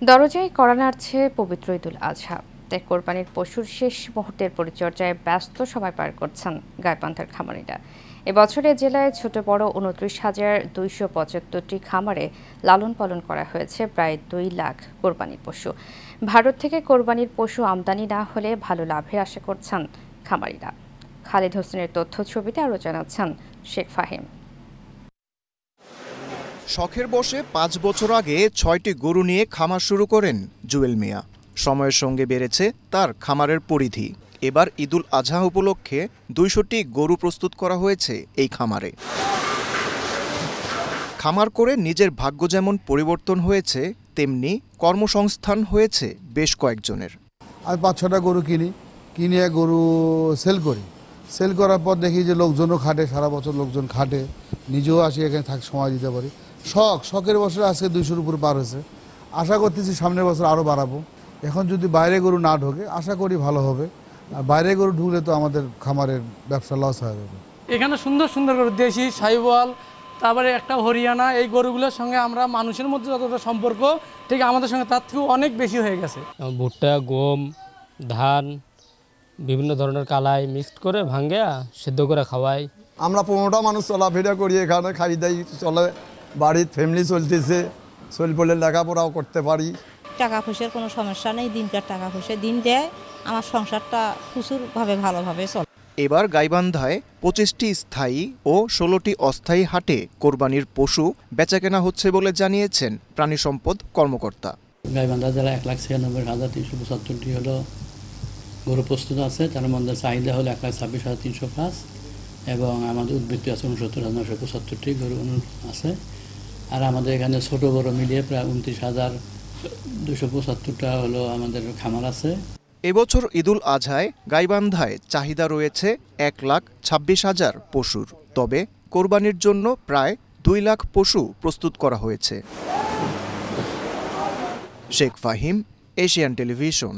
দরজায় কড়া নাড়ছে পবিত্র ঈদুল আজহা। তাই কোরবানির পশুর শেষ মুহূর্তের পরিচর্যায় ব্যস্ত সময় পার করছেন গাইবান্ধার খামারিরা। এবছরে জেলায় ছোট বড় ২৯,২৭৫টি খামারে লালন পালন করা হয়েছে প্রায় ২ লাখ কোরবানির পশু। ভারত থেকে কোরবানির পশু আমদানি না হলে ভালো লাভের আশা করছেন খামারিরা। খালিদ হোসেনের তথ্য ছবিতে আরও জানাচ্ছেন শেখ ফাহিম। শখের বসে ৫ বছর আগে ৬টি গরু নিয়ে খামার শুরু করেন জুয়েল মিয়া। সময়ের সঙ্গে বেড়েছে তার খামারের পরিধি। এবার ঈদুল আজহা উপলক্ষে ২০০টি গরু প্রস্তুত করা হয়েছে এই খামারে। খামার করে নিজের ভাগ্য যেমন পরিবর্তন হয়েছে, তেমনি কর্মসংস্থান হয়েছে বেশ কয়েকজনের। আমি ৫-৬টা গরু কিনে গরু সেল করি। সেল করার পর দেখি যে লোকজনও খাটে, সারা বছর লোকজন খাটে, নিজেও আসি এখানে সময় দিতে পারি। শখের বছর আজকে ২০০-র উপর পার হয়েছে। আশা করতেছি সামনের বছর আরও বাড়াবো। এখন যদি বাইরে গরু না ঢোকে আশা করি ভালো হবে, আর বাইরে গরু ঢুকলে তো আমাদের খামারের ব্যবসা লস হয়ে যাবে। এখানে সুন্দর সুন্দর গরু দেশি, সাহিওয়াল, তারপরে একটা হরিয়ানা, এই গরুগুলোর সঙ্গে আমরা মানুষের মধ্যে যতটা সম্পর্ক ঠিক আমাদের সঙ্গে তার থেকেও অনেক বেশি হয়ে গেছে। ভুট্টা, গম, ধান, বিভিন্ন ধরনের কালাই মিক্সড করে ভাঙ্গে সেদ্ধ করে খাওয়াই। আমরা 15টা মানুষ চলাফেরা করি, এখানে খাই দাই চলে, বাড়ির ফ্যামিলি চলতেছে, চল পড়লে লেখাপড়াও করতে পারি। টাকা পয়সার কোনো সমস্যা নেই, দিনকার টাকা পয়সা দিন দেয়, আমার সংসারটা প্রচুরভাবে ভালোভাবে চলে। এবার গাইবান্ধায় 25টি স্থায়ী ও 16টি অস্থায়ী হাটে কোরবানির পশু বেচাকেনা হচ্ছে বলে জানিয়েছেন প্রাণী সম্পদ কর্মকর্তা। গাইবান্ধা জেলা ১,৯৬,৩৭৫টি হলো গরু প্রস্তুত আছে, তার মধ্যে চাহিদা হলো ১,২৬,৩০৫ এবং আমাদের উদ্বৃত্ত আছে ৬৯,৯৭৫টি গরু আছে। আর আমাদের এখানে ছোট বড় মিলিয়ে প্রায় ২৯,২৭৫টা হলো আমাদের খামার আছে। এবছর ঈদুল আজহায় গাইবান্ধায় চাহিদা রয়েছে ১,২৬,০০০ পশুর। তবে কোরবানির জন্য প্রায় ২ লাখ পশু প্রস্তুত করা হয়েছে। Sheikh Fahim, Asian television.